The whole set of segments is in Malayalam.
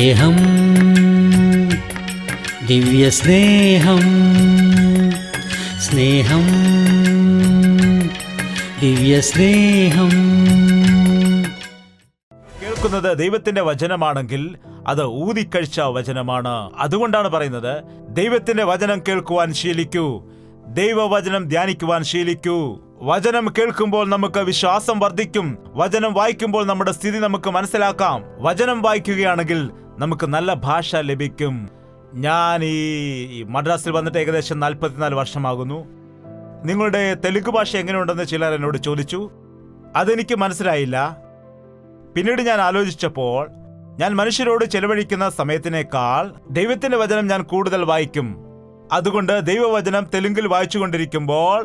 സ്നേഹം, ദിവ്യസ്നേഹം, സ്നേഹം, ദിവ്യസ്നേഹം. കേൾക്കുന്നത് ദൈവത്തിന്റെ വചനമാണെങ്കിൽ അത് ഊതിക്കഴിച്ച വചനമാണ്. അതുകൊണ്ടാണ് പറയുന്നത്, ദൈവത്തിന്റെ വചനം കേൾക്കുവാൻ ശീലിക്കൂ, ദൈവവചനം ധ്യാനിക്കുവാൻ ശീലിക്കൂ. വചനം കേൾക്കുമ്പോൾ നമുക്ക് വിശ്വാസം വർദ്ധിക്കും. വചനം വായിക്കുമ്പോൾ നമ്മുടെ സ്ഥിതി നമുക്ക് മനസ്സിലാക്കാം. വചനം വായിക്കുകയാണെങ്കിൽ നമുക്ക് നല്ല ഭാഷ ലഭിക്കും. ഞാൻ ഈ മദ്രാസിൽ വന്നിട്ട് ഏകദേശം 44 വർഷമാകുന്നു. നിങ്ങളുടെ തെലുങ്ക് ഭാഷ എങ്ങനെയുണ്ടെന്ന് ചിലർ എന്നോട് ചോദിച്ചു. അതെനിക്ക് മനസ്സിലായില്ല. പിന്നീട് ഞാൻ ആലോചിച്ചപ്പോൾ, ഞാൻ മനുഷ്യരോട് ചെലവഴിക്കുന്ന സമയത്തിനേക്കാൾ ദൈവത്തിന്റെ വചനം ഞാൻ കൂടുതൽ വായിക്കും. അതുകൊണ്ട് ദൈവവചനം തെലുങ്കിൽ വായിച്ചുകൊണ്ടിരിക്കുമ്പോൾ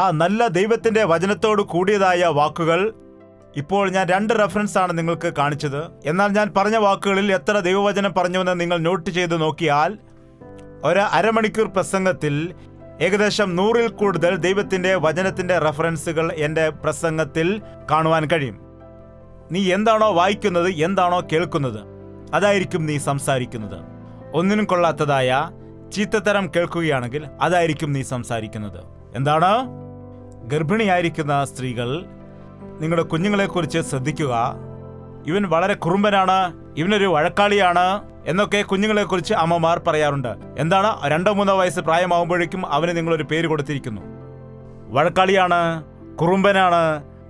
ആ നല്ല ദൈവത്തിന്റെ വചനത്തോട് കൂടിയതായ വാക്കുകൾ, ഇപ്പോൾ ഞാൻ 2 റെഫറൻസ് ആണ് നിങ്ങൾക്ക് കാണിച്ചത്. എന്നാൽ ഞാൻ പറഞ്ഞ വാക്കുകളിൽ എത്ര ദൈവവചനം പറഞ്ഞുവെന്ന് നിങ്ങൾ നോട്ട് ചെയ്ത് നോക്കിയാൽ അരമണിക്കൂർ പ്രസംഗത്തിൽ ഏകദേശം 100-ൽ കൂടുതൽ ദൈവത്തിന്റെ വചനത്തിന്റെ റെഫറൻസുകൾ എൻ്റെ പ്രസംഗത്തിൽ കാണുവാൻ കഴിയും. നീ എന്താണോ വായിക്കുന്നത്, എന്താണോ കേൾക്കുന്നത്, അതായിരിക്കും നീ സംസാരിക്കുന്നത്. ഒന്നിനും കൊള്ളാത്തതായ ചീത്തത്തരം കേൾക്കുകയാണെങ്കിൽ അതായിരിക്കും നീ സംസാരിക്കുന്നത്. എന്താണ്? ഗർഭിണിയായിരിക്കുന്ന സ്ത്രീകൾ, നിങ്ങളുടെ കുഞ്ഞുങ്ങളെക്കുറിച്ച് ശ്രദ്ധിക്കുക. ഇവൻ വളരെ കുറുമ്പനാണ്, ഇവനൊരു വഴക്കാളിയാണ് എന്നൊക്കെ കുഞ്ഞുങ്ങളെക്കുറിച്ച് അമ്മമാർ പറയാറുണ്ട്. എന്താണ്? 2-3 വയസ്സ് പ്രായമാകുമ്പോഴേക്കും അവന് നിങ്ങളൊരു പേര് കൊടുത്തിരിക്കുന്നു. വഴക്കാളിയാണ്, കുറുമ്പനാണ്,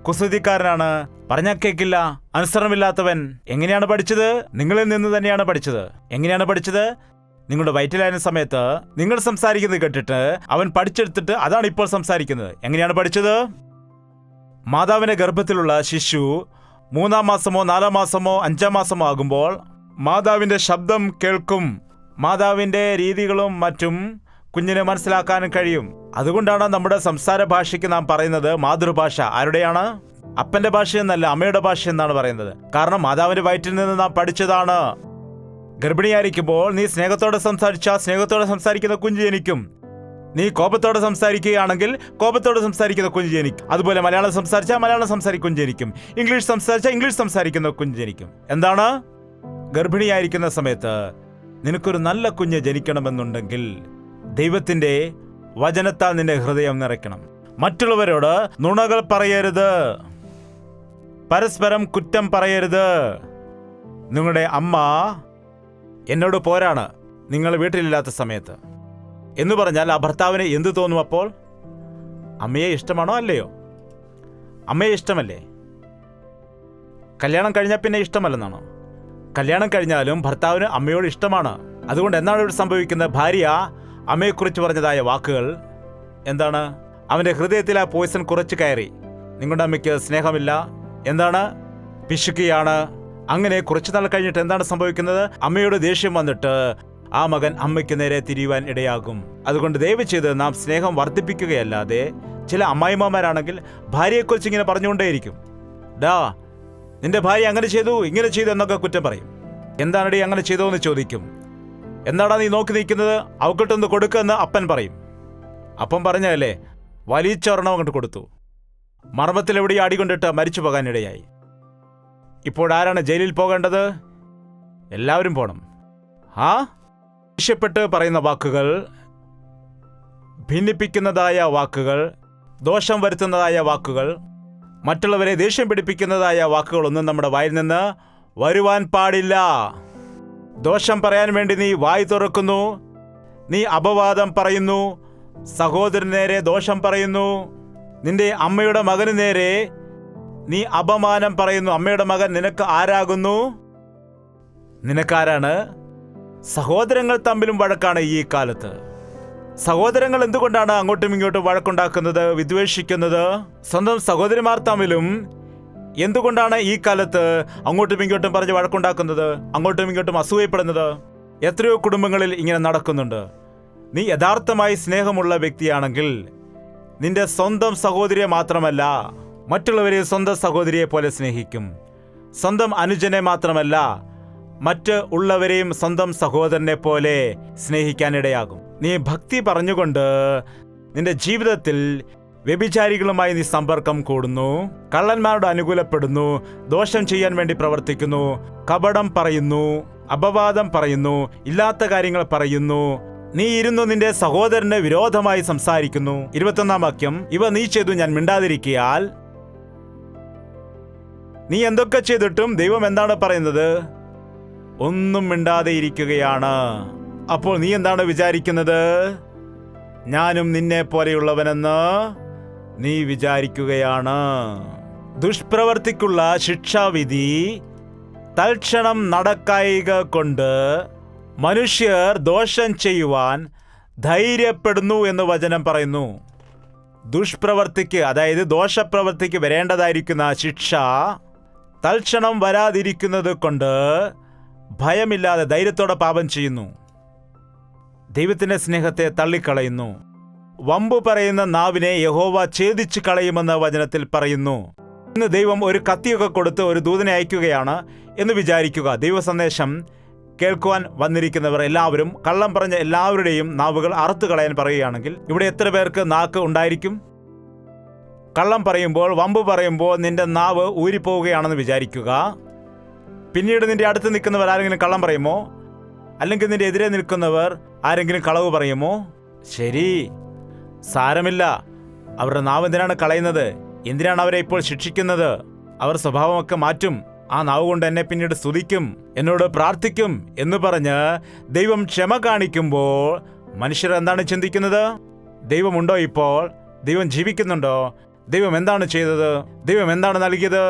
കുസൃതിക്കാരനാണ്, പറഞ്ഞാൽ കേൾക്കില്ല, അനുസരണമില്ലാത്തവൻ. എങ്ങനെയാണ് പഠിച്ചത്? നിങ്ങളിൽ നിന്ന് തന്നെയാണ് പഠിച്ചത്. എങ്ങനെയാണ് പഠിച്ചത്? നിങ്ങളുടെ വയറ്റിലായിരുന്ന സമയത്ത് നിങ്ങൾ സംസാരിക്കുന്നത് കേട്ടിട്ട് അവൻ പഠിച്ചെടുത്തിട്ട് അതാണ് ഇപ്പോൾ സംസാരിക്കുന്നത്. എങ്ങനെയാണ് പഠിച്ചത്? മാതാവിന്റെ ഗർഭത്തിലുള്ള ശിശു 3-ാം മാസമോ 4-ാം മാസമോ 5-ാം മാസമോ ആകുമ്പോൾ മാതാവിന്റെ ശബ്ദം കേൾക്കും. മാതാവിന്റെ രീതികളും മറ്റും കുഞ്ഞിനെ മനസ്സിലാക്കാനും കഴിയും. അതുകൊണ്ടാണ് നമ്മുടെ സംസാര ഭാഷയ്ക്ക് നാം പറയുന്നത് മാതൃഭാഷ. ആരുടെയാണ്? അപ്പന്റെ ഭാഷയെന്നല്ല, അമ്മയുടെ ഭാഷ എന്നാണ് പറയുന്നത്. കാരണം മാതാവിന്റെ വയറ്റിൽ നിന്ന് നാം പഠിച്ചതാണ്. ഗർഭിണിയായിരിക്കുമ്പോൾ നീ സ്നേഹത്തോടെ സംസാരിച്ചാൽ സ്നേഹത്തോടെ സംസാരിക്കുന്ന കുഞ്ഞ് ജനിക്കും. നീ കോപത്തോടെ സംസാരിക്കുകയാണെങ്കിൽ കോപത്തോടെ സംസാരിക്കുന്ന കുഞ്ഞ് ജനിക്കും. അതുപോലെ മലയാളം സംസാരിച്ചാൽ മലയാളം സംസാരിക്കുന്ന കുഞ്ഞ് ജനിക്കും. ഇംഗ്ലീഷ് സംസാരിച്ചാൽ ഇംഗ്ലീഷ് സംസാരിക്കുന്ന കുഞ്ഞ് ജനിക്കും. എന്താണ്? ഗർഭിണിയായിരിക്കുന്ന സമയത്ത് നിനക്കൊരു നല്ല കുഞ്ഞ് ജനിക്കണമെന്നുണ്ടെങ്കിൽ ദൈവത്തിന്റെ വചനത്താൽ നിന്റെ ഹൃദയം നിറയ്ക്കണം. മറ്റുള്ളവരോട് നുണകൾ പറയരുത്, പരസ്പരം കുറ്റം പറയരുത്. നിങ്ങളുടെ അമ്മ എന്നോട് പോരാണ് നിങ്ങൾ വീട്ടിലില്ലാത്ത സമയത്ത് എന്ന് പറഞ്ഞാൽ ആ ഭർത്താവിന് എന്ത് തോന്നും? അപ്പോൾ അമ്മയെ ഇഷ്ടമാണോ അല്ലയോ? അമ്മയെ ഇഷ്ടമല്ലേ? കല്യാണം കഴിഞ്ഞാൽ പിന്നെ ഇഷ്ടമല്ലെന്നാണോ? കല്യാണം കഴിഞ്ഞാലും ഭർത്താവിന് അമ്മയോട് ഇഷ്ടമാണ്. അതുകൊണ്ട് എന്താണ് ഇവിടെ സംഭവിക്കുന്നത്? ഭാര്യ അമ്മയെക്കുറിച്ച് പറഞ്ഞതായ വാക്കുകൾ എന്താണ്? അവൻ്റെ ഹൃദയത്തിൽ ആ പോയിസൺ കുറച്ച് കയറി. നിങ്ങളുടെ അമ്മയ്ക്ക് സ്നേഹമില്ല, എന്താണ്, പിശുക്കിയാണ്. അങ്ങനെ കുറച്ചു നാൾ കഴിഞ്ഞിട്ട് എന്താണ് സംഭവിക്കുന്നത്? അമ്മയോട് ദേഷ്യം വന്നിട്ട് ആ മകൻ അമ്മയ്ക്ക് നേരെ തിരിയുവാൻ ഇടയാകും. അതുകൊണ്ട് ദയവ് ചെയ്ത് നാം സ്നേഹം വർദ്ധിപ്പിക്കുകയല്ലാതെ, ചില അമ്മായിമ്മമാരാണെങ്കിൽ ഭാര്യയെക്കുറിച്ച് ഇങ്ങനെ പറഞ്ഞുകൊണ്ടേയിരിക്കും. ഡാ, നിന്റെ ഭാര്യ അങ്ങനെ ചെയ്തു, ഇങ്ങനെ ചെയ്തു എന്നൊക്കെ കുറ്റം പറയും. എന്താണടി അങ്ങനെ ചെയ്തോ എന്ന് ചോദിക്കും. എന്താടാ നീ നോക്കി നിൽക്കുന്നത്, അവക്കിട്ടൊന്ന് കൊടുക്കുമെന്ന് അപ്പൻ പറയും. അപ്പം പറഞ്ഞല്ലേ, വലിച്ചൊരെണ്ണം അങ്ങോട്ട് കൊടുത്തു. മർമ്മത്തിൽ എവിടെ ആടിക്കൊണ്ടിട്ട് മരിച്ചു പോകാനിടയായി. ഇപ്പോഴാരാണ് ജയിലിൽ പോകേണ്ടത്? എല്ലാവരും പോണം. ദേഷ്യപ്പെട്ട് പറയുന്ന വാക്കുകൾ, ഭിന്നിപ്പിക്കുന്നതായ വാക്കുകൾ, ദോഷം വരുത്തുന്നതായ വാക്കുകൾ, മറ്റുള്ളവരെ ദേഷ്യം പിടിപ്പിക്കുന്നതായ വാക്കുകളൊന്നും നമ്മുടെ വായിൽ നിന്ന് വരുവാൻ പാടില്ല. ദോഷം പറയാൻ വേണ്ടി നീ വായി തുറക്കുന്നു, നീ അപവാദം പറയുന്നു, സഹോദരന് നേരെ ദോഷം പറയുന്നു, നിന്റെ അമ്മയുടെ മകന് നേരെ നീ അപമാനം പറയുന്നു. അമ്മയുടെ മകൻ നിനക്ക് ആരാകുന്നു? നിനക്കാരാണ്? സഹോദരങ്ങൾ തമ്മിലും വഴക്കാണ് ഈ കാലത്ത്. സഹോദരങ്ങൾ എന്തുകൊണ്ടാണ് അങ്ങോട്ടും ഇങ്ങോട്ടും വഴക്കുണ്ടാക്കുന്നത്, വിദ്വേഷിക്കുന്നത്? സ്വന്തം സഹോദരിമാർ തമ്മിലും എന്തുകൊണ്ടാണ് ഈ കാലത്ത് അങ്ങോട്ടും ഇങ്ങോട്ടും പറഞ്ഞ് വഴക്കുണ്ടാക്കുന്നത്, അങ്ങോട്ടും ഇങ്ങോട്ടും അസൂയപ്പെടുന്നത്? എത്രയോ കുടുംബങ്ങളിൽ ഇങ്ങനെ നടക്കുന്നുണ്ട്. നീ യഥാർത്ഥമായി സ്നേഹമുള്ള വ്യക്തിയാണെങ്കിൽ നിന്റെ സ്വന്തം സഹോദരിയെ മാത്രമല്ല, മറ്റുള്ളവരെ സ്വന്തം സഹോദരിയെ പോലെ സ്നേഹിക്കും. സ്വന്തം അനുജനെ മാത്രമല്ല, മറ്റ് ഉള്ളവരെയും സ്വന്തം സഹോദരനെ പോലെ സ്നേഹിക്കാനിടയാകും. നീ ഭക്തി പറഞ്ഞുകൊണ്ട് നിന്റെ ജീവിതത്തിൽ വ്യഭിചാരികളുമായി നീ സമ്പർക്കം കൂടുന്നു, കള്ളന്മാരോട് അനുകൂലപ്പെടുന്നു, ദോഷം ചെയ്യാൻ വേണ്ടി പ്രവർത്തിക്കുന്നു, കപടം പറയുന്നു, അപവാദം പറയുന്നു, ഇല്ലാത്ത കാര്യങ്ങൾ പറയുന്നു. നീ ഇരുന്നു നിന്റെ സഹോദരന് വിരോധമായി സംസാരിക്കുന്നു. 21 വാക്യം, ഇവ നീ ചെയ്തു ഞാൻ മിണ്ടാതിരിക്കയാൽ. നീ എന്തൊക്കെ ചെയ്തിട്ടും ദൈവം എന്താണ് പറയുന്നത്? ഒന്നും മിണ്ടാതെ ഇരിക്കുകയാണ്. അപ്പോൾ നീ എന്താണ് വിചാരിക്കുന്നത്? ഞാനും നിന്നെ പോലെയുള്ളവനെന്ന് നീ വിചാരിക്കുകയാണ്. ദുഷ്പ്രവർത്തിക്കുള്ള ശിക്ഷാവിധി തൽക്ഷണം നടക്കായിക കൊണ്ട് മനുഷ്യർ ദോഷം ചെയ്യുവാൻ ധൈര്യപ്പെടുന്നു എന്ന് വചനം പറയുന്നു. ദുഷ്പ്രവർത്തിക്ക്, അതായത് ദോഷപ്രവർത്തിക്ക് വരേണ്ടതായിരിക്കുന്ന ശിക്ഷ തൽക്ഷണം വരാതിരിക്കുന്നത് കൊണ്ട് ഭയമില്ലാതെ ധൈര്യത്തോടെ പാപം ചെയ്യുന്നു. ദൈവത്തിന്റെ സ്നേഹത്തെ തള്ളിക്കളയുന്നു. വമ്പു പറയുന്ന നാവിനെ യഹോവ ഛേദിച്ചു കളയുമെന്ന് വചനത്തിൽ പറയുന്നു. ഇന്ന് ദൈവം ഒരു കത്തിയൊക്കെ കൊടുത്ത് ഒരു ദൂതനെ അയക്കുകയാണ് എന്ന് വിചാരിക്കുക. ദൈവ സന്ദേശം കേൾക്കുവാൻ വന്നിരിക്കുന്നവർ എല്ലാവരും കള്ളം പറഞ്ഞ എല്ലാവരുടെയും നാവുകൾ അറുത്തു കളയാൻ പറയുകയാണെങ്കിൽ ഇവിടെ എത്ര പേർക്ക് നാക്ക് ഉണ്ടായിരിക്കും? കള്ളം പറയുമ്പോൾ, വമ്പ് പറയുമ്പോൾ നിന്റെ നാവ് ഊരിപ്പോവുകയാണെന്ന് വിചാരിക്കുക. പിന്നീട് നിന്റെ അടുത്ത് നിൽക്കുന്നവർ ആരെങ്കിലും കള്ളം പറയുമോ? അല്ലെങ്കിൽ നിന്റെ എതിരെ നിൽക്കുന്നവർ ആരെങ്കിലും കളവ് പറയുമോ? ശരി, സാരമില്ല. അവരുടെ നാവ് എന്തിനാണ് കളയുന്നത്? എന്തിനാണ് അവരെ ഇപ്പോൾ ശിക്ഷിക്കുന്നത്? അവർ സ്വഭാവമൊക്കെ മാറ്റും. ആ നാവ് കൊണ്ട് എന്നെ പിന്നീട് സ്തുതിക്കും, എന്നോട് പ്രാർത്ഥിക്കും എന്ന് പറഞ്ഞ് ദൈവം ക്ഷമ കാണിക്കുമ്പോൾ മനുഷ്യർ എന്താണ് ചിന്തിക്കുന്നത്? ദൈവമുണ്ടോ ഇപ്പോൾ? ദൈവം ജീവിക്കുന്നുണ്ടോ? ദൈവം എന്താണ് ചെയ്തത്? ദൈവം എന്താണ് നൽകിയത്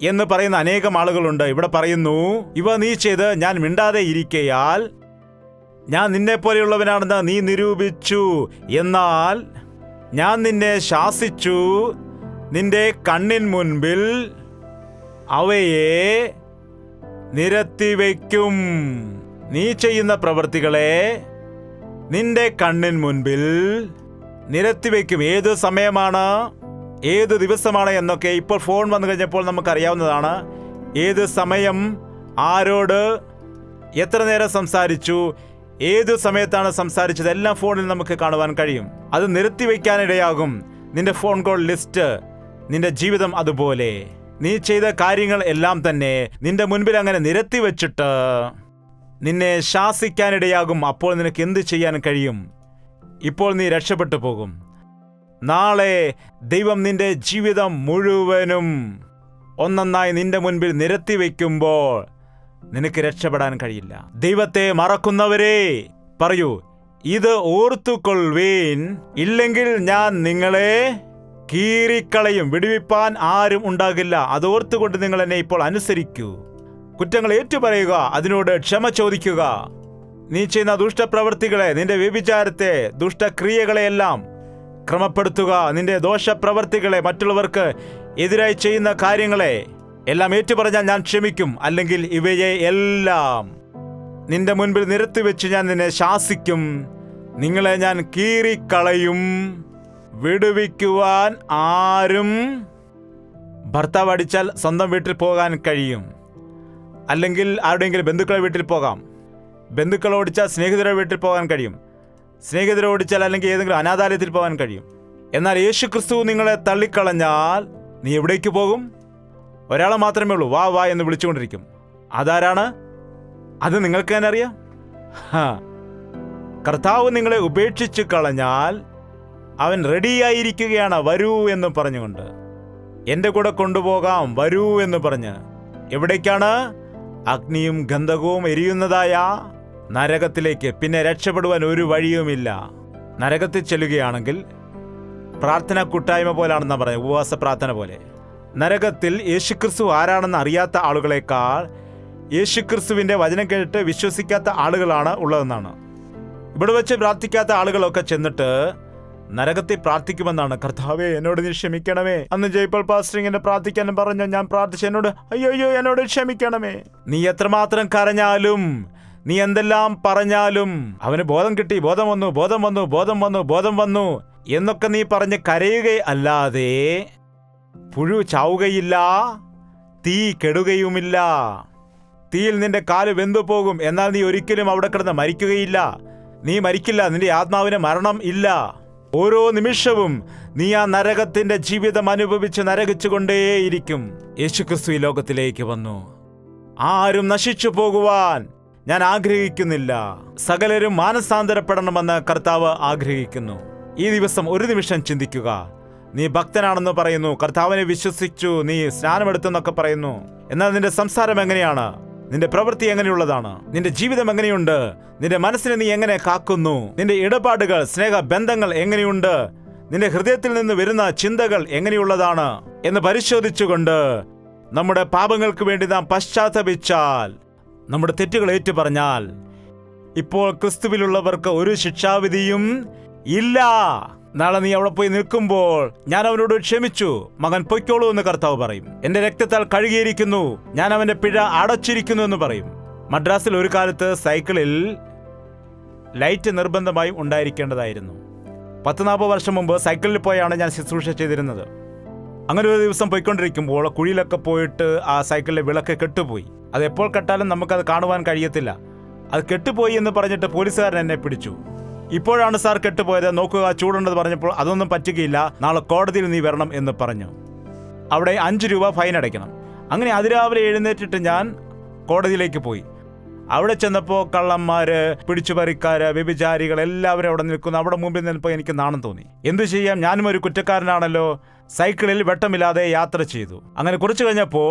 എന്ന് പറയുന്ന അനേകം ആളുകളുണ്ട്. ഇവിടെ പറയുന്നു, ഇവ നീ ചെയ്ത് ഞാൻ മിണ്ടാതെ ഇരിക്കയാൽ ഞാൻ നിന്നെ പോലെയുള്ളവനാണെന്ന് നീ നിരൂപിച്ചു. എന്നാൽ ഞാൻ നിന്നെ ശാസിച്ചു, നിന്റെ കണ്ണിൻ മുൻപിൽ അവയെ നിരത്തിവെക്കും. നീ ചെയ്യുന്ന പ്രവൃത്തികളെ നിന്റെ കണ്ണിൻ മുൻപിൽ നിരത്തിവെക്കും. ഏത് സമയമാണ്, ഏത് ദിവസമാണ് എന്നൊക്കെ ഇപ്പോൾ ഫോൺ വന്നു കഴിഞ്ഞപ്പോൾ നമുക്കറിയാവുന്നതാണ്. ഏത് സമയം, ആരോട്, എത്ര നേരം സംസാരിച്ചു, ഏതു സമയത്താണ് സംസാരിച്ചത്, എല്ലാം ഫോണിൽ നമുക്ക് കാണുവാൻ കഴിയും. അത് നിരത്തിവെക്കാനിടയാകും. നിന്റെ ഫോൺ കോൾ ലിസ്റ്റ്, നിന്റെ ജീവിതം അതുപോലെ. നീ ചെയ്ത കാര്യങ്ങൾ എല്ലാം തന്നെ നിന്റെ മുൻപിൽ അങ്ങനെ നിരത്തി വെച്ചിട്ട് നിന്നെ ശാസിക്കാനിടയാകും. അപ്പോൾ നിനക്ക് എന്ത് ചെയ്യാൻ കഴിയും? ഇപ്പോൾ നീ രക്ഷപ്പെട്ടു പോകും. നാളെ ദൈവം നിന്റെ ജീവിതം മുഴുവനും ഒന്നൊന്നായി നിന്റെ മുൻപിൽ നിരത്തി വയ്ക്കുമ്പോൾ നിനക്ക് രക്ഷപ്പെടാൻ കഴിയില്ല. ദൈവത്തെ മറക്കുന്നവരെ പറയൂ, ഇത് ഓർത്തുകൊള്ളുവീൻ, ഇല്ലെങ്കിൽ ഞാൻ നിങ്ങളെ കീറിക്കളയും. വിടുവിപ്പാൻ ആരും ഉണ്ടാകില്ല. അതോർത്തുകൊണ്ട് നിങ്ങൾ എന്നെ ഇപ്പോൾ അനുസരിക്കൂ. കുറ്റങ്ങൾ ഏറ്റുപറയുക, അതിനോട് ക്ഷമ ചോദിക്കുക. നീ ചെയ്യുന്ന ദുഷ്ടപ്രവൃത്തികളെ, നിന്റെ വ്യഭിചാരത്തെ, ദുഷ്ടക്രിയകളെയെല്ലാം ക്രമപ്പെടുത്തുക. നിന്റെ ദോഷപ്രവൃത്തികളെ, മറ്റുള്ളവർക്ക് എതിരായി ചെയ്യുന്ന കാര്യങ്ങളെ എല്ലാം ഏറ്റുപറഞ്ഞാൽ ഞാൻ ക്ഷമിക്കും. അല്ലെങ്കിൽ ഇവയെ എല്ലാം നിന്റെ മുൻപിൽ നിരത്തിവെച്ച് ഞാൻ നിന്നെ ശാസിക്കും. നിങ്ങളെ ഞാൻ കീറിക്കളയും. വിടുവിക്കുവാൻ ആരും. ഭർത്താവ് അടിച്ചാൽ സ്വന്തം വീട്ടിൽ പോകാൻ കഴിയും, അല്ലെങ്കിൽ ആരുടെയെങ്കിലും ബന്ധുക്കളുടെ വീട്ടിൽ പോകാം. ബന്ധുക്കൾ ഓടിച്ചാൽ സ്നേഹിതരുടെ വീട്ടിൽ പോകാൻ കഴിയും. സ്നേഹിതരെ ഓടിച്ചാൽ അല്ലെങ്കിൽ ഏതെങ്കിലും അനാഥാലയത്തിൽ പോകാൻ കഴിയും. എന്നാൽ യേശുക്രിസ്തു നിങ്ങളെ തള്ളിക്കളഞ്ഞാൽ നീ എവിടേക്ക് പോകും? ഒരാളെ മാത്രമേ ഉള്ളൂ, വാ വാ എന്ന് വിളിച്ചുകൊണ്ടിരിക്കും. അതാരാണ്? അത് നിങ്ങൾക്ക് തന്നെ അറിയാം. കർത്താവ് നിങ്ങളെ ഉപേക്ഷിച്ച് കളഞ്ഞാൽ അവൻ റെഡിയായിരിക്കുകയാണ്, വരൂ എന്ന് പറഞ്ഞുകൊണ്ട്. എൻ്റെ കൂടെ കൊണ്ടുപോകാം, വരൂ എന്ന് പറഞ്ഞ്. എവിടേക്കാണ്? അഗ്നിയും ഗന്ധകവും എരിയുന്നതായ നരകത്തിലേക്ക്. പിന്നെ രക്ഷപ്പെടുവാൻ ഒരു വഴിയുമില്ല. നരകത്തിൽ ചെല്ലുകയാണെങ്കിൽ പ്രാർത്ഥന കൂട്ടായ്മ പോലാണെന്നാണ് പറയുന്നത്, ഉപവാസ പ്രാർത്ഥന പോലെ. നരകത്തിൽ യേശുക്രിസ്തു ആരാണെന്ന് അറിയാത്ത ആളുകളെക്കാൾ യേശുക്രിസ്തുവിൻ്റെ വചനം കേട്ട് വിശ്വസിക്കാത്ത ആളുകളാണ് ഉള്ളതെന്നാണ്. ഇവിടെ വെച്ച് പ്രാർത്ഥിക്കാത്ത ആളുകളൊക്കെ ചെന്നിട്ട് നരകത്തിൽ പ്രാർത്ഥിക്കുമെന്നാണ്. കർത്താവേ എന്നോട് നീ ക്ഷമിക്കണമേ. അന്ന് ജയ്പാൽ പാസ്റ്റർ ഇങ്ങനെ പ്രാർത്ഥിക്കാനും പറഞ്ഞു. ഞാൻ പ്രാർത്ഥിച്ചു, എന്നോട് അയ്യോ എന്നോട് ക്ഷമിക്കണമേ. നീ എത്രമാത്രം കരഞ്ഞാലും, നീ എന്തെല്ലാം പറഞ്ഞാലും അവന് ബോധം കിട്ടി, ബോധം വന്നു എന്നൊക്കെ നീ പറഞ്ഞ് കരയുകയല്ലാതെ പുഴു ചാവുകയില്ല, തീ കെടുകയുമില്ല. തീയിൽ നിന്റെ കാല് വെന്തു പോകും, എന്നാൽ നീ ഒരിക്കലും അവിടെ കിടന്ന് മരിക്കുകയില്ല. നീ മരിക്കില്ല, നിന്റെ ആത്മാവിന് മരണം ഇല്ല. ഓരോ നിമിഷവും നീ ആ നരകത്തിന്റെ ജീവിതം അനുഭവിച്ച് നരകിച്ചുകൊണ്ടേയിരിക്കും. യേശുക്രിസ്തു ഈ ലോകത്തിലേക്ക് വന്നു. ആരും നശിച്ചു പോകുവാൻ ഞാൻ ആഗ്രഹിക്കുന്നില്ല. സകലരും മാനസാന്തരപ്പെടണമെന്ന് കർത്താവ് ആഗ്രഹിക്കുന്നു. ഈ ദിവസം ഒരു നിമിഷം ചിന്തിക്കുക. നീ ഭക്തനാണെന്ന് പറയുന്നു, കർത്താവിനെ വിശ്വസിച്ചു, നീ സ്നാനമെടുത്തെന്നൊക്കെ പറയുന്നു. എന്നാൽ നിന്റെ സംസാരം എങ്ങനെയാണ്? നിന്റെ പ്രവൃത്തി എങ്ങനെയുള്ളതാണ്? നിന്റെ ജീവിതം എങ്ങനെയുണ്ട്? നിന്റെ മനസ്സിനെ നീ എങ്ങനെ കാക്കുന്നു? നിന്റെ ഇടപാടുകൾ, സ്നേഹബന്ധങ്ങൾ എങ്ങനെയുണ്ട്? നിന്റെ ഹൃദയത്തിൽ നിന്ന് വരുന്ന ചിന്തകൾ എങ്ങനെയുള്ളതാണ് എന്ന് പരിശോധിച്ചുകൊണ്ട് നമ്മുടെ പാപങ്ങൾക്ക് വേണ്ടി നാം പശ്ചാത്തപിച്ചാൽ, നമ്മുടെ തെറ്റുകൾ ഏറ്റുപറഞ്ഞാൽ, ഇപ്പോൾ ക്രിസ്തുവിലുള്ളവർക്ക് ഒരു ശിക്ഷാവിധിയും ഇല്ല. നാളെ നീ അവിടെ പോയി നിൽക്കുമ്പോൾ ഞാൻ അവനോട് ക്ഷമിച്ചു, മകൻ പൊയ്ക്കോളൂ എന്ന് കർത്താവ് പറയും. എന്റെ രക്തത്താൽ കഴുകിയിരിക്കുന്നു, ഞാൻ അവന്റെ പിഴ അടച്ചിരിക്കുന്നു എന്ന് പറയും. മദ്രാസിൽ ഒരു കാലത്ത് സൈക്കിളിൽ ലൈറ്റ് നിർബന്ധമായും ഉണ്ടായിരിക്കേണ്ടതായിരുന്നു. 40 വർഷം മുമ്പ് സൈക്കിളിൽ പോയാണ് ഞാൻ ശുശ്രൂഷ ചെയ്തിരുന്നത്. അങ്ങനെ ഒരു ദിവസം പോയിക്കൊണ്ടിരിക്കുമ്പോൾ കുഴിയിലൊക്കെ പോയിട്ട് ആ സൈക്കിളിലെ വിളക്ക് കെട്ടുപോയി. അത് എപ്പോൾ കെട്ടാലും നമുക്കത് കാണുവാൻ കഴിയത്തില്ല. അത് കെട്ടുപോയി എന്ന് പറഞ്ഞിട്ട് പോലീസുകാരൻ എന്നെ പിടിച്ചു. ഇപ്പോഴാണ് സാർ കെട്ടുപോയത്, നോക്കുക ചൂടുണ്ടെന്ന് പറഞ്ഞപ്പോൾ അതൊന്നും പറ്റുകയില്ല, നാളെ കോടതിയിൽ നീ വരണം എന്ന് പറഞ്ഞു. അവിടെ 5 രൂപ ഫൈൻ അടയ്ക്കണം. അങ്ങനെ അതിരാവിലെ എഴുന്നേറ്റിട്ട് ഞാൻ കോടതിയിലേക്ക് പോയി. അവിടെ ചെന്നപ്പോൾ കള്ളന്മാര്, പിടിച്ചുപറിക്കാര്, വ്യഭിചാരികൾ എല്ലാവരും അവിടെ നിൽക്കുന്നു. അവിടെ മുമ്പിൽ നിന്നപ്പോൾ എനിക്ക് നാണം തോന്നി. എന്തു ചെയ്യാം, ഞാനും ഒരു കുറ്റക്കാരനാണല്ലോ. സൈക്കിളിൽ വെട്ടമില്ലാതെ യാത്ര ചെയ്തു. അങ്ങനെ കുറച്ചു കഴിഞ്ഞപ്പോൾ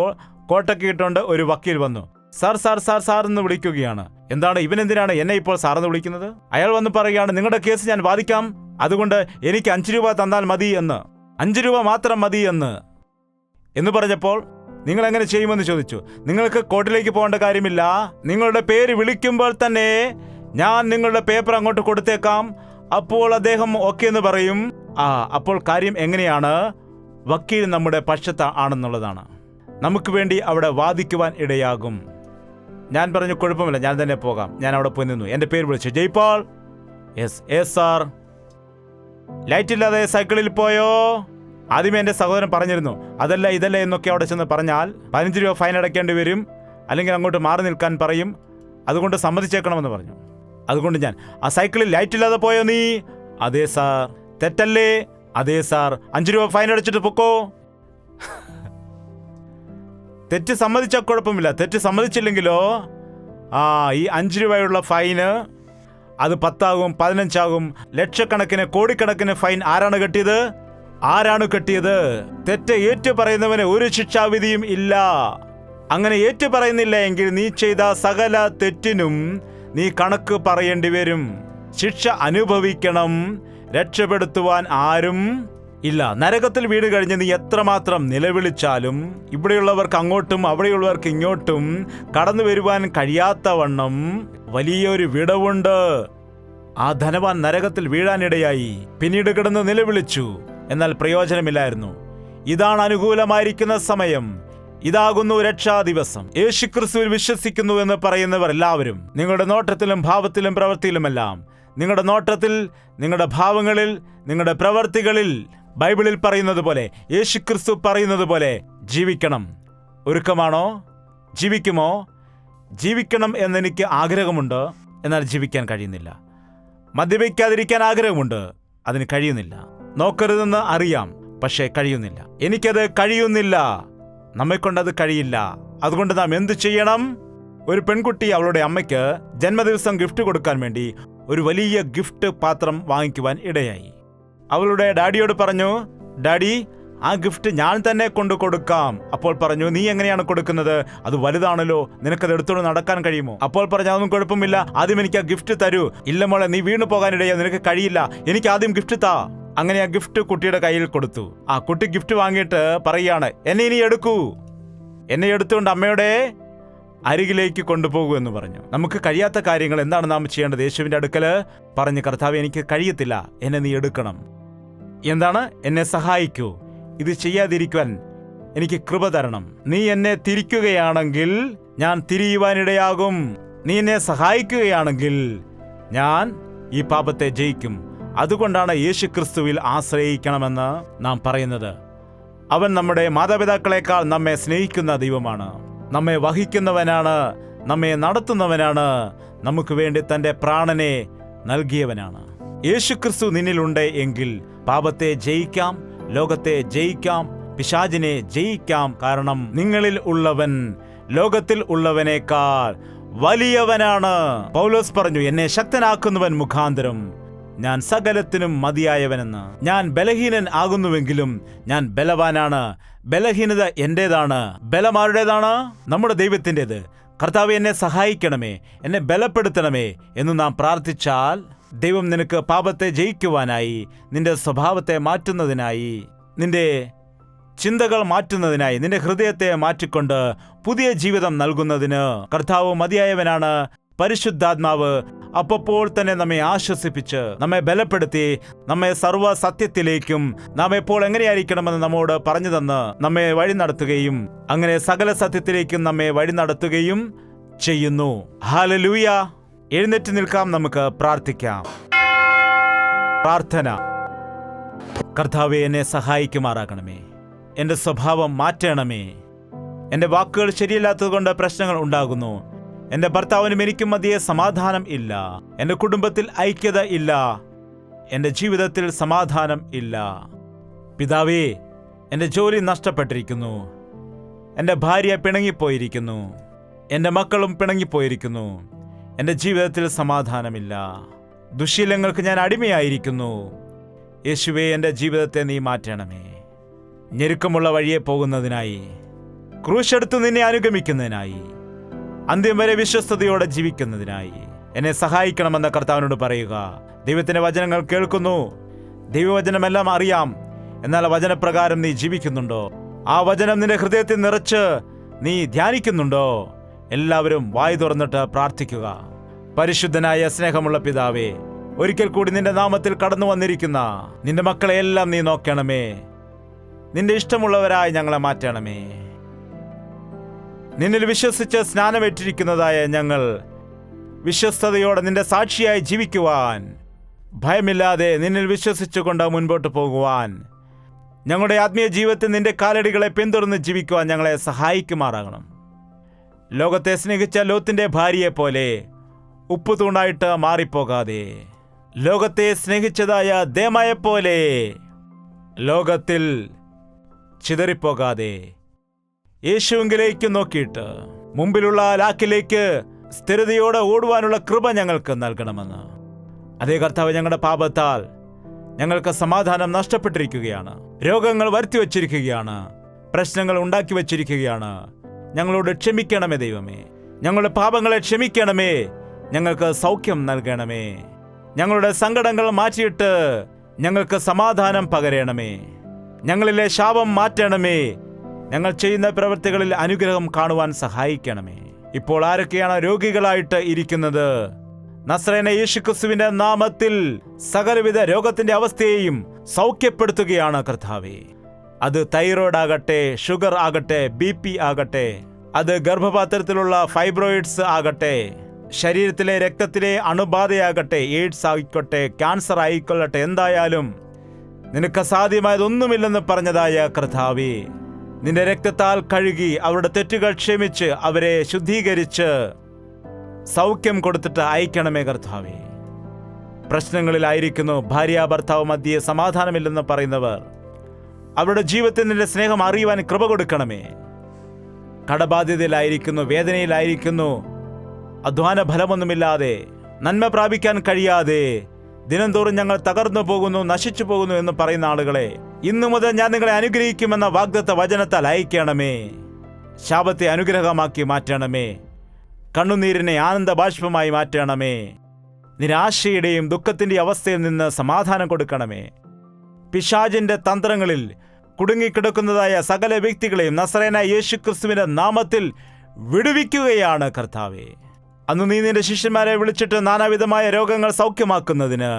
കോട്ടൊക്കെ ഇട്ടുകൊണ്ട് ഒരു വക്കീൽ വന്നു. സാർ സാർ സാർ സാർ എന്ന് വിളിക്കുകയാണ്. എന്താണ്, ഇവനെന്തിനാണ് എന്നെ ഇപ്പോൾ സാറെന്ന് വിളിക്കുന്നത്? അയാൾ വന്ന് പറയുകയാണ്, നിങ്ങളുടെ കേസ് ഞാൻ വാദിക്കാം, അതുകൊണ്ട് എനിക്ക് 5 രൂപ തന്നാൽ മതി എന്ന്. 5 രൂപ മാത്രം മതി എന്ന് പറഞ്ഞപ്പോൾ നിങ്ങൾ എങ്ങനെ ചെയ്യുമെന്ന് ചോദിച്ചു. നിങ്ങൾക്ക് കോർട്ടിലേക്ക് പോകേണ്ട കാര്യമില്ല, നിങ്ങളുടെ പേര് വിളിക്കുമ്പോൾ തന്നെ ഞാൻ നിങ്ങളുടെ പേപ്പർ അങ്ങോട്ട് കൊടുത്തേക്കാം. അപ്പോൾ അദ്ദേഹം ഓക്കെ എന്ന് പറയും. അപ്പോൾ കാര്യം എങ്ങനെയാണ്? വക്കീൽ നമ്മുടെ പക്ഷത്ത് ആണെന്നുള്ളതാണ്. നമുക്ക് വേണ്ടി അവിടെ വാദിക്കുവാൻ ഇടയാകും. ഞാൻ പറഞ്ഞു, കുഴപ്പമില്ല, ഞാൻ തന്നെ പോകാം. ഞാൻ അവിടെ പോയി നിന്നു. എൻ്റെ പേര് വിളിച്ചു, ജയ്പാൽ. Yes sir. ലൈറ്റ് ഇല്ലാതെ സൈക്കിളിൽ പോയോ? ആദ്യമേ എൻ്റെ സഹോദരൻ പറഞ്ഞിരുന്നു, അതല്ല ഇതല്ല എന്നൊക്കെ അവിടെ ചെന്ന് പറഞ്ഞാൽ 15 രൂപ ഫൈൻ അടയ്ക്കേണ്ടി വരും, അല്ലെങ്കിൽ അങ്ങോട്ട് മാറി നിൽക്കാൻ പറയും, അതുകൊണ്ട് സമ്മതിച്ചേക്കണമെന്ന് പറഞ്ഞു. അതുകൊണ്ട് ഞാൻ, ആ സൈക്കിളിൽ ലൈറ്റ് ഇല്ലാതെ പോയോ നീ? അതെ സാർ. തെറ്റല്ലേ? അതെ സാർ. 5 രൂപ ഫൈൻ അടച്ചിട്ട് പൊക്കോ. തെറ്റ് സമ്മതിച്ചാൽ കുഴപ്പമില്ല, തെറ്റ് സമ്മതിച്ചില്ലെങ്കിലോ ഈ 5 രൂപയുള്ള ഫൈന് അത് 10 ആകും, 15 ആകും. ലക്ഷക്കണക്കിന്, കോടിക്കണക്കിന് ഫൈൻ ആരാണ് കെട്ടിയത്? തെറ്റ് ഏറ്റു പറയുന്നവന് ഒരു ശിക്ഷാവിധിയും ഇല്ല. അങ്ങനെ ഏറ്റു പറയുന്നില്ല എങ്കിൽ നീ ചെയ്ത സകല തെറ്റിനും നീ കണക്ക് പറയേണ്ടി വരും, ശിക്ഷ അനുഭവിക്കണം. രക്ഷപ്പെടുത്തുവാൻ ആരും ഇല്ല. നരകത്തിൽ വീട് കഴിഞ്ഞ് നീ എത്രമാത്രം നിലവിളിച്ചാലും ഇവിടെയുള്ളവർക്ക് അങ്ങോട്ടും അവിടെയുള്ളവർക്ക് ഇങ്ങോട്ടും കടന്നു വരുവാൻ കഴിയാത്തവണ്ണം വലിയൊരു വിടവുണ്ട്. ആ ധനവാൻ നരകത്തിൽ വീഴാനിടയായി. പിന്നീട് കിടന്ന് നിലവിളിച്ചു, എന്നാൽ പ്രയോജനമില്ലായിരുന്നു. ഇതാണ് അനുകൂലമായിരിക്കുന്ന സമയം. ഇതാകുന്നു രക്ഷാദിവസം. യേശുക്രിസ്തുവിൽ വിശ്വസിക്കുന്നു എന്ന് പറയുന്നവർ എല്ലാവരും നിങ്ങളുടെ നോട്ടത്തിലും ഭാവത്തിലും പ്രവൃത്തിയിലുമെല്ലാം, നിങ്ങളുടെ നോട്ടത്തിൽ, നിങ്ങളുടെ ഭാവങ്ങളിൽ, നിങ്ങളുടെ പ്രവൃത്തികളിൽ ബൈബിളിൽ പറയുന്നത് പോലെ, യേശുക്രിസ്തു പറയുന്നത് പോലെ ജീവിക്കണം. ഒരുക്കമാണോ? ജീവിക്കുമോ? ജീവിക്കണം എന്നെനിക്ക് ആഗ്രഹമുണ്ട്, എന്നാൽ ജീവിക്കാൻ കഴിയുന്നില്ല. മദ്യപിക്കാതിരിക്കാൻ ആഗ്രഹമുണ്ട്, അതിന് കഴിയുന്നില്ല. നോക്കരുതെന്ന് അറിയാം, പക്ഷേ കഴിയുന്നില്ല. എനിക്കത് കഴിയുന്നില്ല. നമ്മെക്കൊണ്ടത് കഴിയില്ല. അതുകൊണ്ട് നാം എന്തു ചെയ്യണം? ഒരു പെൺകുട്ടി അവളുടെ അമ്മയ്ക്ക് ജന്മദിവസം ഗിഫ്റ്റ് കൊടുക്കാൻ വേണ്ടി ഒരു വലിയ ഗിഫ്റ്റ് പാത്രം വാങ്ങിക്കുവാൻ ഇടയായി. അവളുടെ ഡാഡിയോട് പറഞ്ഞു, ഡാഡി, ആ ഗിഫ്റ്റ് ഞാൻ തന്നെ കൊണ്ടു കൊടുക്കാം. അപ്പോൾ പറഞ്ഞു, നീ എങ്ങനെയാണ് കൊടുക്കുന്നത്? അത് വലുതാണല്ലോ, നിനക്കത് എടുത്തോണ്ട് നടക്കാൻ കഴിയുമോ? അപ്പോൾ പറഞ്ഞു, അതൊന്നും കുഴപ്പമില്ല, ആദ്യം എനിക്ക് ആ ഗിഫ്റ്റ് തരൂ. ഇല്ല മോളെ, നീ വീണു പോകാനിടയാ, നിനക്ക് കഴിയില്ല, എനിക്ക് ആദ്യം ഗിഫ്റ്റ് താ. അങ്ങനെ ആ ഗിഫ്റ്റ് കുട്ടിയുടെ കയ്യിൽ കൊടുത്തു. ആ കുട്ടി ഗിഫ്റ്റ് വാങ്ങിയിട്ട് പറയുകയാണ്, എന്നെ ഇനി എടുക്കൂ. എന്നെ എടുത്തുകൊണ്ട് അമ്മയുടെ അരികിലേക്ക് കൊണ്ടുപോകൂ എന്ന് പറഞ്ഞു. നമുക്ക് കഴിയാത്ത കാര്യങ്ങൾ എന്താണ് നാം ചെയ്യേണ്ടത്? യേശുവിന്റെ അടുക്കല് പറഞ്ഞു, കർത്താവേ, എനിക്ക് കഴിയത്തില്ല, എന്നെ നീ എടുക്കണം. എന്താണ്? എന്നെ സഹായിക്കൂ, ഇത് ചെയ്യാതിരിക്കുവാൻ എനിക്ക് കൃപ തരണം. നീ എന്നെ തിരിക്കുകയാണെങ്കിൽ ഞാൻ തിരിയുവാനിടയാകും. നീ എന്നെ സഹായിക്കുകയാണെങ്കിൽ ഞാൻ ഈ പാപത്തെ ജയിക്കും. അതുകൊണ്ടാണ് യേശുക്രിസ്തുവിൽ ആശ്രയിക്കണമെന്ന് നാം പറയുന്നത്. അവൻ നമ്മുടെ മാതാപിതാക്കളെക്കാൾ നമ്മെ സ്നേഹിക്കുന്ന ദൈവമാണ്, നമ്മെ വഹിക്കുന്നവനാണ്, നമ്മെ നടത്തുന്നവനാണ്, നമുക്ക് വേണ്ടി തൻ്റെ പ്രാണനെ നൽകിയവനാണ്. യേശുക്രിസ്തു നിന്നിലുണ്ട് എങ്കിൽ പാപത്തെ ജയിക്കാം, ലോകത്തെ ജയിക്കാം, പിശാചിനെ ജയിക്കാം. കാരണം നിങ്ങളിൽ ഉള്ളവൻ ലോകത്തിൽ ഉള്ളവനേക്കാൾ വലിയവനാണ്. പൗലോസ് പറഞ്ഞു, എന്നെ ശക്തനാക്കുന്നവൻ മുഖാന്തരം ഞാൻ സകലത്തിനും മതിയായവനെന്ന്. ഞാൻ ബലഹീനൻ ആകുന്നുവെങ്കിലും ഞാൻ ബലവാനാണ്. ബലഹീനത എന്റേതാണ്, ബലമാരുടേതാണ്? നമ്മുടെ ദൈവത്തിൻ്റെത്. കർത്താവേ, എന്നെ സഹായിക്കണമേ, എന്നെ ബലപ്പെടുത്തണമേ എന്ന് നാം പ്രാർത്ഥിച്ചാൽ ദൈവം നിനക്ക് പാപത്തെ ജയിക്കുവാനായി, നിന്റെ സ്വഭാവത്തെ മാറ്റുന്നതിനായി, നിന്റെ ചിന്തകൾ മാറ്റുന്നതിനായി, നിന്റെ ഹൃദയത്തെ മാറ്റിക്കൊണ്ട് പുതിയ ജീവിതം നൽകുന്നതിന് കർത്താവ് മതിയായവനാണ്. പരിശുദ്ധാത്മാവ് അപ്പോൾ തന്നെ നമ്മെ ആശ്വസിപ്പിച്ച്, നമ്മെ ബലപ്പെടുത്തി, നമ്മെ സർവ്വ സത്യത്തിലേക്കും നാം എപ്പോൾ എങ്ങനെയായിരിക്കണമെന്ന് നമ്മോട് പറഞ്ഞു തന്ന് നമ്മെ വഴി നടത്തുകയും അങ്ങനെ സകല സത്യത്തിലേക്കും നമ്മെ വഴി നടത്തുകയും ചെയ്യുന്നു. ഹല്ലേലൂയ! എഴുന്നേറ്റ് നിൽക്കാം, നമുക്ക് പ്രാർത്ഥിക്കാം. പ്രാർത്ഥന. കർത്താവേ, എന്നെ സഹായിക്കുമാറാകണമേ. എൻ്റെ സ്വഭാവം മാറ്റണമേ. എൻ്റെ വാക്കുകൾ ശരിയല്ലാത്തതുകൊണ്ട് പ്രശ്നങ്ങൾ ഉണ്ടാകുന്നു. എൻ്റെ ഭർത്താവിനും എനിക്കും മധ്യേ സമാധാനം ഇല്ല. എൻ്റെ കുടുംബത്തിൽ ഐക്യത ഇല്ല. എൻ്റെ ജീവിതത്തിൽ സമാധാനം ഇല്ല. പിതാവേ, എൻ്റെ ജോലി നഷ്ടപ്പെട്ടിരിക്കുന്നു. എൻ്റെ ഭാര്യ പിണങ്ങിപ്പോയിരിക്കുന്നു. എൻ്റെ മക്കളും പിണങ്ങിപ്പോയിരിക്കുന്നു. എൻ്റെ ജീവിതത്തിൽ സമാധാനമില്ല. ദുശ്ശീലങ്ങൾക്ക് ഞാൻ അടിമയായിരിക്കുന്നു. യേശുവേ, എൻ്റെ ജീവിതത്തെ നീ മാറ്റണമേ. ഞെരുക്കമുള്ള വഴിയെ പോകുന്നതിനായി, ക്രൂശെടുത്ത് നിന്നെ അനുഗമിക്കുന്നതിനായി, അന്ത്യം വരെ വിശ്വസ്തയോടെ ജീവിക്കുന്നതിനായി എന്നെ സഹായിക്കണമെന്ന് കർത്താവിനോട് പറയുക. ദൈവത്തിന്റെ വചനങ്ങൾ കേൾക്കുന്നു, ദൈവവചനമെല്ലാം അറിയാം. എന്നാൽ വചനപ്രകാരം നീ ജീവിക്കുന്നുണ്ടോ? ആ വചനം നിന്റെ ഹൃദയത്തിൽ നിറച്ച് നീ ധ്യാനിക്കുന്നുണ്ടോ? എല്ലാവരും വായ് തുറന്നിട്ട് പ്രാർത്ഥിക്കുക. പരിശുദ്ധനായ സ്നേഹമുള്ള പിതാവേ, ഒരിക്കൽ കൂടി നിന്റെ നാമത്തിൽ കടന്നു വന്നിരിക്കുന്ന നിന്റെ മക്കളെയെല്ലാം നീ നോക്കണമേ. നിന്റെ ഇഷ്ടമുള്ളവരായി ഞങ്ങളെ മാറ്റണമേ. നിന്നിൽ വിശ്വസിച്ച് സ്നാനമേറ്റിരിക്കുന്നതായ ഞങ്ങൾ വിശ്വസ്തയോടെ നിന്റെ സാക്ഷിയായി ജീവിക്കുവാൻ, ഭയമില്ലാതെ നിന്നിൽ വിശ്വസിച്ചുകൊണ്ട് മുൻപോട്ട് പോകുവാൻ, ഞങ്ങളുടെ ആത്മീയ ജീവിതത്തിൽ നിന്റെ കാലടികളെ പിന്തുടർന്ന് ജീവിക്കുവാൻ ഞങ്ങളെ സഹായിക്കുമാറാകണം. ലോകത്തെ സ്നേഹിച്ച ലോത്തിന്റെ ഭാര്യയെ പോലെ ഉപ്പുതൂണായിട്ട് മാറിപ്പോകാതെ, ലോകത്തെ സ്നേഹിച്ചതായ ദേമയെപ്പോലെ ലോകത്തിൽ ചിതറിപ്പോകാതെ, യേശുവിലേക്ക് നോക്കിയിട്ട് മുമ്പിലുള്ള ലാക്കിലേക്ക് സ്ഥിരതയോടെ ഓടുവാനുള്ള കൃപ ഞങ്ങൾക്ക് നൽകണമെന്ന്. അതേ കർത്താവ്, ഞങ്ങളുടെ പാപത്താൽ ഞങ്ങൾക്ക് സമാധാനം നഷ്ടപ്പെട്ടിരിക്കുകയാണ്. രോഗങ്ങൾ വരുത്തി വച്ചിരിക്കുകയാണ്. പ്രശ്നങ്ങൾ ഉണ്ടാക്കി വച്ചിരിക്കുകയാണ്. ഞങ്ങളോട് ക്ഷമിക്കണമേ ദൈവമേ. ഞങ്ങളുടെ പാപങ്ങളെ ക്ഷമിക്കണമേ. ഞങ്ങൾക്ക് സൗഖ്യം നൽകണമേ. ഞങ്ങളുടെ സങ്കടങ്ങൾ മാറ്റിയിട്ട് ഞങ്ങൾക്ക് സമാധാനം പകരണമേ. ഞങ്ങളിലെ ശാപം മാറ്റണമേ. ഞങ്ങൾ ചെയ്യുന്ന പ്രവൃത്തികളിൽ അനുഗ്രഹം കാണുവാൻ സഹായിക്കണമേ. ഇപ്പോൾ ആരൊക്കെയാണ് രോഗികളായിട്ട് ഇരിക്കുന്നത്? നസ്രയനായ യേശുക്രിസ്തുവിന്റെ നാമത്തിൽ സകലവിധ രോഗത്തിന്റെ അവസ്ഥയെയും സൗഖ്യപ്പെടുത്തുകയാണ് കർത്താവേ. അത് തൈറോയ്ഡ് ആകട്ടെ, ഷുഗർ ആകട്ടെ, BP ആകട്ടെ, അത് ഗർഭപാത്രത്തിലുള്ള ഫൈബ്രോയിഡ്സ് ആകട്ടെ, ശരീരത്തിലെ രക്തത്തിലെ അണുബാധയാകട്ടെ, എയ്ഡ്സ് ആയിക്കോട്ടെ, ക്യാൻസർ ആയിക്കൊള്ളട്ടെ, എന്തായാലും നിനക്ക് അസാധ്യമായതൊന്നുമില്ലെന്ന് പറഞ്ഞതായ കർത്താവേ, നിന്റെ രക്തത്താൽ കഴുകി അവരുടെ തെറ്റുകൾ ക്ഷമിച്ച് അവരെ ശുദ്ധീകരിച്ച് സൗഖ്യം കൊടുത്തിട്ട് അയക്കണമേ കർത്താവേ. പ്രശ്നങ്ങളിലായിരിക്കുന്നു, ഭാര്യ ഭർത്താവ് മധ്യേ സമാധാനമില്ലെന്ന് പറയുന്നവർ, അവരുടെ ജീവിതത്തിൽ നിന്റെ സ്നേഹം അറിയുവാൻ കൃപ കൊടുക്കണമേ. കടബാധ്യതയിലായിരിക്കുന്നു, വേദനയിലായിരിക്കുന്നു, അധ്വാന ഫലമൊന്നുമില്ലാതെ നന്മ പ്രാപിക്കാൻ കഴിയാതെ ദിനംതോറും ഞങ്ങൾ തകർന്നു പോകുന്നു, നശിച്ചു പോകുന്നു എന്ന് പറയുന്ന ആളുകളെ, ഇന്നു മുതൽ ഞാൻ നിങ്ങളെ അനുഗ്രഹിക്കുമെന്ന വാഗ്ദത്ത വചനത്താൽ അയക്കണമേ. ശാപത്തെ അനുഗ്രഹമാക്കി മാറ്റണമേ. കണ്ണുനീരിനെ ആനന്ദ ബാഷ്പമായി മാറ്റണമേ. നിരാശയുടെയും ദുഃഖത്തിന്റെ അവസ്ഥയിൽ നിന്ന് സമാധാനം കൊടുക്കണമേ. പിശാചിന്റെ തന്ത്രങ്ങളിൽ കുടുങ്ങിക്കിടക്കുന്നതായ സകല വ്യക്തികളെയും നസറേനായ യേശുക്രിസ്തുവിന്റെ നാമത്തിൽ വിടുവിക്കുകയാണ് കർത്താവേ. അന്ന് നീ നിന്റെ ശിഷ്യന്മാരെ വിളിച്ചിട്ട് നാനാവിധമായ രോഗങ്ങൾ സൗഖ്യമാക്കുന്നതിന്,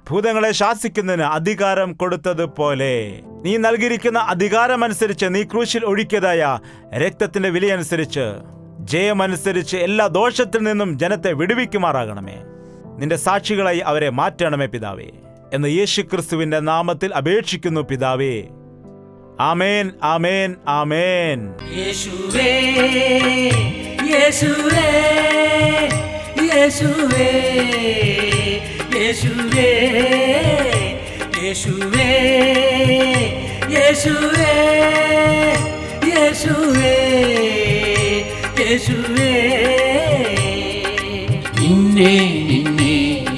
ഭൂതങ്ങളെ ശാസിക്കുന്നതിന് അധികാരം കൊടുത്തതുപോലെ നീ നൽകിയിരിക്കുന്ന അധികാരമനുസരിച്ച് നീ ക്രൂശിൽ ഒഴുക്കിയതായ രക്തത്തിന്റെ വിലയനുസരിച്ച്, ജയമനുസരിച്ച് എല്ലാ ദോഷത്തിൽ നിന്നും ജനത്തെ വിടുവിക്കുമാറാകണമേ. നിന്റെ സാക്ഷികളായി അവരെ മാറ്റണമേ പിതാവേ എന്ന് യേശുക്രിസ്തുവിന്റെ നാമത്തിൽ അപേക്ഷിക്കുന്നു പിതാവേ. ആമേൻ, ആമേൻ, ആമേൻ. യേശുവേ, യേശുവേ, യേശുവേ, യേശുവേ, യേശുവേ, യേശുവേ, യേശുവേ, യേശുവേ. നിന്നെ നിന്നെ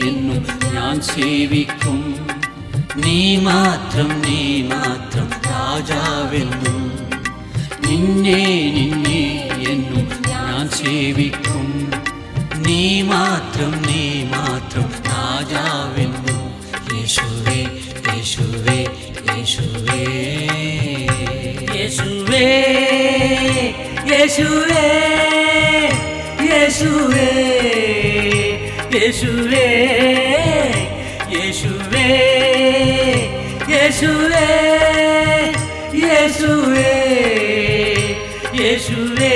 എന്നും ഞാൻ സേവിക്കും. നീ മാത്രം രാജാവെന്നും. നിന്നെ നിന്നെ എന്നും ഞാൻ സേവിക്കും. നീ മാത്രം രാജാവെന്നും. യേശുവേ യേശുവേ യേശുവേ യേശുവേ യേശുവേ യേശുവേ യേശുവേ യേശുവേ യേശുവേ യേശുവേ യേശുവേ